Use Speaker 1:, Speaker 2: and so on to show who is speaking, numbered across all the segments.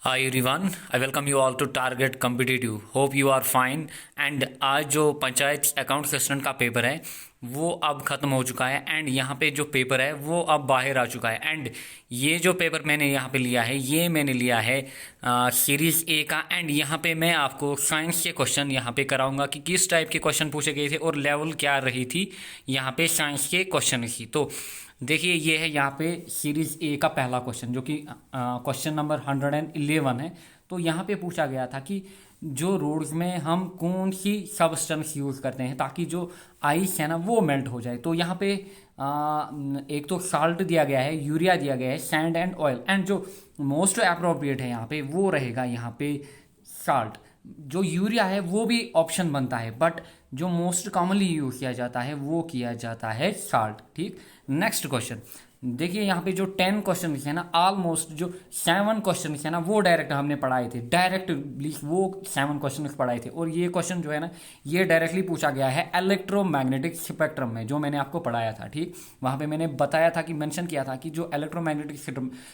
Speaker 1: Hi everyone, I welcome you all to Target Competitive. Hope you are fine. And आज जो panchayat account assistant का paper है वो अब ख़त्म हो चुका है एंड यहाँ पे जो पेपर है वो अब बाहर आ चुका है। एंड ये जो पेपर मैंने यहाँ पे लिया है ये मैंने लिया है सीरीज़ ए का। एंड यहाँ पे मैं आपको साइंस के क्वेश्चन यहाँ पे कराऊंगा कि किस टाइप के क्वेश्चन पूछे गए थे और लेवल क्या रही थी यहाँ पे साइंस के क्वेश्चन की। तो देखिए ये है यहाँ पे सीरीज ए का पहला क्वेश्चन जो कि क्वेश्चन नंबर 111 है। तो यहाँ पे पूछा गया था कि जो रोड्स में हम कौन सी सबस्टेंस यूज़ करते हैं ताकि जो आइस है ना वो मेल्ट हो जाए। तो यहाँ पे एक तो साल्ट दिया गया है, यूरिया दिया गया है, सैंड एंड ऑयल। एंड जो मोस्ट अप्रोप्रिएट है यहाँ पे वो रहेगा यहाँ पे साल्ट। जो यूरिया है वो भी ऑप्शन बनता है बट जो मोस्ट कॉमनली यूज किया जाता है वो किया जाता है साल्ट। ठीक, नेक्स्ट क्वेश्चन देखिए यहाँ पे जो 10 क्वेश्चन है ना ऑलमोस्ट जो 7 क्वेश्चन है ना वो डायरेक्ट हमने पढ़ाए थे, डायरेक्टली वो 7 क्वेश्चन पढ़ाए थे। और ये क्वेश्चन जो है ना ये डायरेक्टली पूछा गया है इलेक्ट्रोमैग्नेटिक स्पेक्ट्रम में जो मैंने आपको पढ़ाया था। ठीक, वहाँ पे मैंने बताया था कि मेंशन किया था कि जो इलेक्ट्रोमैग्नेटिक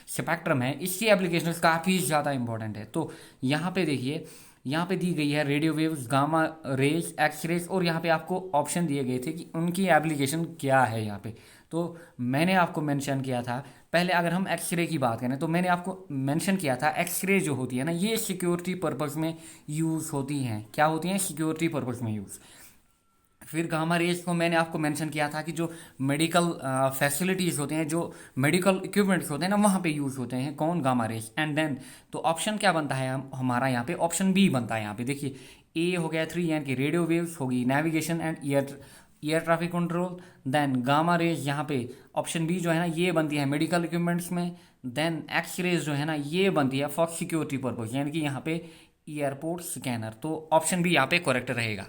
Speaker 1: स्पेक्ट्रम है इसकी एप्लीकेशन काफ़ी ज़्यादा इंपॉर्टेंट है। तो यहाँ पे देखिए यहाँ पे दी गई है radio waves, gamma rays, X rays और यहाँ पे आपको ऑप्शन दिए गए थे कि उनकी एप्लीकेशन क्या है यहाँ पे। तो मैंने आपको मेंशन किया था पहले अगर हम एक्सरे की बात करें तो मैंने आपको मेंशन किया था एक्सरे जो होती है ना ये सिक्योरिटी पर्पस में यूज़ होती हैं। क्या होती हैं? सिक्योरिटी पर्पस में यूज़। फिर गामा रेज को मैंने आपको मेंशन किया था कि जो मेडिकल फैसिलिटीज़ होते हैं, जो मेडिकल इक्विपमेंट्स होते हैं ना वहाँ पे यूज़ होते हैं कौन? Gamma rays. एंड देन तो ऑप्शन क्या बनता है हमारा यहाँ पे? ऑप्शन बी बनता है यहाँ पे। देखिए ए हो गया 3 यानी कि रेडियो वेव्स होगी, navigation and air traffic control. Then gamma rays यहाँ पे ऑप्शन बी जो है ना ये बनती है मेडिकल इक्विपमेंट्स में। देन एक्स रेज जो है ना ये बनती है फॉर सिक्योरिटी पर्पज यानी कि यहाँ पे एयरपोर्ट स्कैनर। तो ऑप्शन बी यहाँ पे करेक्ट रहेगा।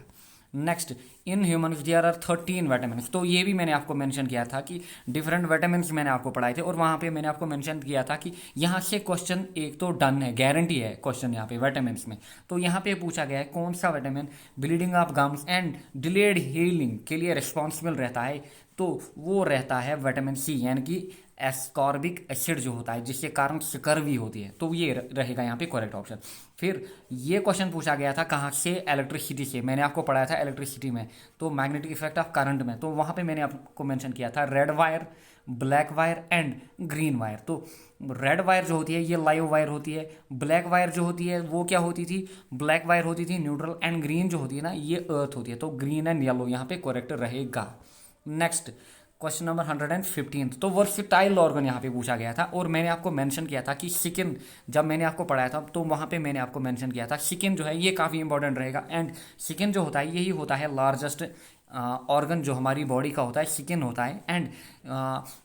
Speaker 1: Next, in humans there are 13 vitamins. तो ये भी मैंने आपको मेंशन किया था कि डिफरेंट विटामिन्स मैंने आपको पढ़ाए थे और वहाँ पे मैंने आपको मेंशन किया था कि यहाँ से क्वेश्चन एक तो डन है, गारंटी है क्वेश्चन यहाँ पे विटामिन्स में। तो यहाँ पे पूछा गया है कौन सा vitamin bleeding of gums and delayed healing के लिए रिस्पॉन्सिबल रहता है। तो वो रहता है विटामिन सी यानी कि एस्कॉर्बिक एसिड जो होता है जिसके कारण स्कर्वी होती है। तो ये रहेगा यहाँ पे करेक्ट ऑप्शन। फिर ये क्वेश्चन पूछा गया था कहाँ से? इलेक्ट्रिसिटी से। मैंने आपको पढ़ाया था इलेक्ट्रिसिटी में तो मैग्नेटिक इफेक्ट ऑफ करंट में। तो वहाँ पे मैंने आपको मेंशन किया था red wire, black wire and green wire. तो रेड वायर जो होती है ये लाइव वायर होती है, ब्लैक वायर जो होती है वो क्या होती थी? ब्लैक वायर होती थी न्यूट्रल। एंड ग्रीन जो होती है ना ये अर्थ होती है। तो ग्रीन एंड येलो यहाँ पे करेक्ट रहेगा। Next question number 115। तो वर्सटाइल ऑर्गन यहाँ पे पूछा गया था और मैंने आपको मेंशन किया था कि स्किन, जब मैंने आपको पढ़ाया था तो वहाँ पे मैंने आपको मेंशन किया था स्किन जो है ये काफ़ी इंपॉर्टेंट रहेगा। एंड स्किन जो होता है यही होता है लार्जेस्ट ऑर्गन जो हमारी बॉडी का होता है, स्किन होता है। एंड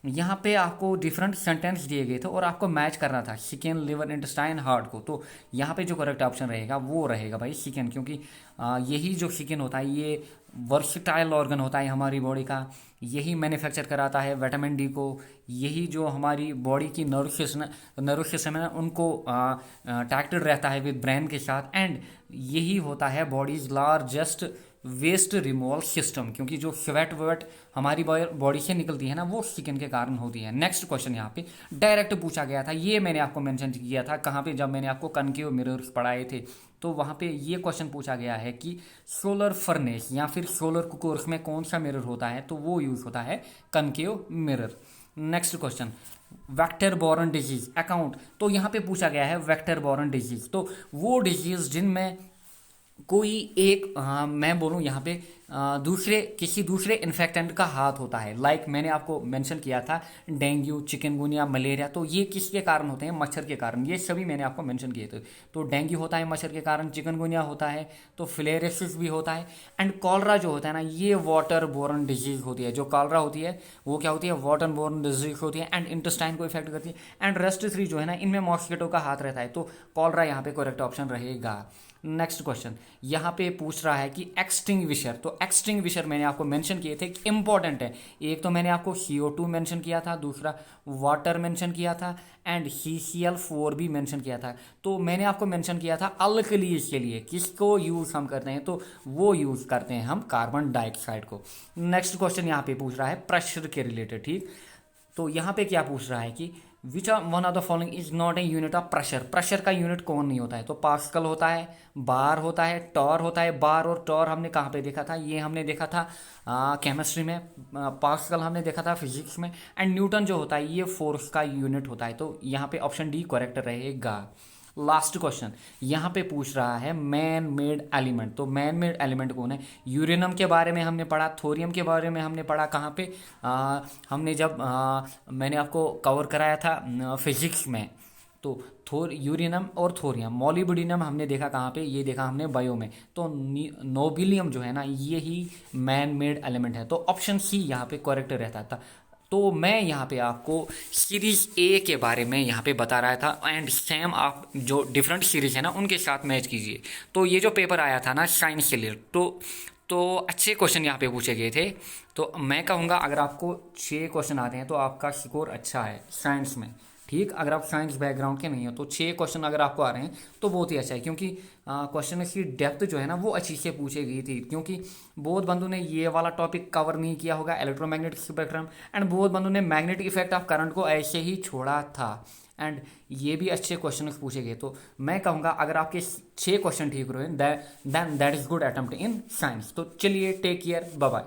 Speaker 1: यहाँ पे आपको डिफरेंट सेंटेंस दिए गए थे और आपको मैच करना था स्किन, लिवर, इंटेस्टाइन, हार्ट को। तो यहाँ पे जो करेक्ट ऑप्शन रहेगा वो रहेगा भाई स्किन, क्योंकि यही जो स्किन होता है ये वर्सटाइल ऑर्गन होता है हमारी बॉडी का, यही मैन्युफैक्चर कराता है विटामिन डी को, यही जो हमारी बॉडी की नर्व सिस्टम है ना उनको टैक्टेड रहता है विद ब्रेन के साथ। एंड यही होता है body's largest waste removal system, क्योंकि जो स्वेट वेट हमारी बॉडी से निकलती है ना वो स्किन के कारण होती है। नेक्स्ट क्वेश्चन यहाँ पे डायरेक्ट पूछा गया था, ये मैंने आपको मेंशन किया था कहाँ पे? जब मैंने आपको कनकेव मिरर्स पढ़ाए थे तो वहाँ पे ये क्वेश्चन पूछा गया है कि सोलर फर्नेस या फिर सोलर कोर्स में कौन सा मिरर होता है? तो वो यूज होता है concave mirror. Next question vector borne disease account. तो यहाँ पे पूछा गया है वेक्टर बॉर्न डिजीज। तो वो डिजीज जिनमें कोई एक मैं बोलूँ यहाँ पे किसी दूसरे इन्फेक्टेंट का हाथ होता है। लाइक मैंने आपको मेंशन किया था डेंगू, चिकनगुनिया, मलेरिया। तो ये किसके कारण होते हैं? मच्छर के कारण। ये सभी मैंने आपको मेंशन किए थे। तो डेंगू होता है मच्छर के कारण, चिकनगुनिया होता है, तो फिलेरियासिस भी होता है। एंड कॉलरा जो होता है ना ये वाटर बोर्न डिजीज होती है। जो कॉलरा होती है वो क्या होती है? वाटर बोर्न डिजीज होती है एंड इंटेस्टाइन को इफेक्ट करती है। एंड रेस्ट 3 जो है ना इनमें मॉस्किटो का हाथ रहता है। तो कॉलरा यहाँ पे करेक्ट ऑप्शन रहेगा। नेक्स्ट क्वेश्चन यहाँ पे पूछ रहा है कि एक्सटिंग्विशर। तो एक्सटिंग्विशर मैंने आपको मेंशन किए थे, इंपॉर्टेंट है। एक तो मैंने आपको CO2 मेंशन किया था, दूसरा वाटर मेंशन किया था एंड CCl4 भी मेंशन किया था। तो मैंने आपको मेंशन किया था अल्कलीज के लिए किसको यूज हम करते हैं? तो वो यूज करते हैं हम कार्बन डाइऑक्साइड को। नेक्स्ट क्वेश्चन यहाँ पे पूछ रहा है प्रेशर के रिलेटेड। ठीक, तो यहाँ पे क्या पूछ रहा है कि which one of the following is not a unit of pressure. Pressure का यूनिट कौन नहीं होता है? तो पास्कल होता है, बार होता है, टॉर होता है। बार और टॉर हमने कहाँ पे देखा था? ये हमने देखा था केमिस्ट्री में। पास्कल हमने देखा था फिजिक्स में। एंड न्यूटन जो होता है ये फोर्स का यूनिट होता है। तो यहाँ पे ऑप्शन डी करेक्ट रहेगा। लास्ट क्वेश्चन यहाँ पे पूछ रहा है मैन मेड एलिमेंट। तो मैन मेड एलिमेंट कौन है? यूरेनियम के बारे में हमने पढ़ा, थोरियम के बारे में हमने पढ़ा। कहाँ पे? हमने जब मैंने आपको कवर कराया था फिजिक्स में। तो यूरेनियम और थोरियम। मॉलिब्डेनम हमने देखा कहाँ पे? ये देखा हमने बायो में। तो नोबिलियम जो है ना, ये ही मैन मेड एलिमेंट है। तो ऑप्शन सी यहाँ पे करेक्ट रहता था। तो मैं यहाँ पे आपको सीरीज ए के बारे में यहाँ पे बता रहा था। एंड सेम आप जो डिफरेंट सीरीज है ना उनके साथ मैच कीजिए। तो ये जो पेपर आया था ना साइंस के लिए, तो अच्छे क्वेश्चन यहाँ पे पूछे गए थे। तो मैं कहूँगा अगर आपको 6 क्वेश्चन आते हैं तो आपका स्कोर अच्छा है साइंस में। ठीक, अगर आप साइंस बैकग्राउंड के नहीं हो तो 6 क्वेश्चन अगर आपको आ रहे हैं तो बहुत ही अच्छा है। क्योंकि क्वेश्चन की डेप्थ जो है ना वो अच्छी से पूछी गई थी। क्योंकि बहुत बंधु ने ये वाला टॉपिक कवर नहीं किया होगा, इलेक्ट्रोमैग्नेटिक स्पेक्ट्रम। एंड बहुत बंधु ने मैग्नेटिक इफेक्ट ऑफ करंट को ऐसे ही छोड़ा था। एंड ये भी अच्छे क्वेश्चन पूछे गए। तो मैं कहूँगा अगर आपके 6 क्वेश्चन ठीक रहे then that is good attempt in science. तो चलिए, टेक केयर, बाय बाय।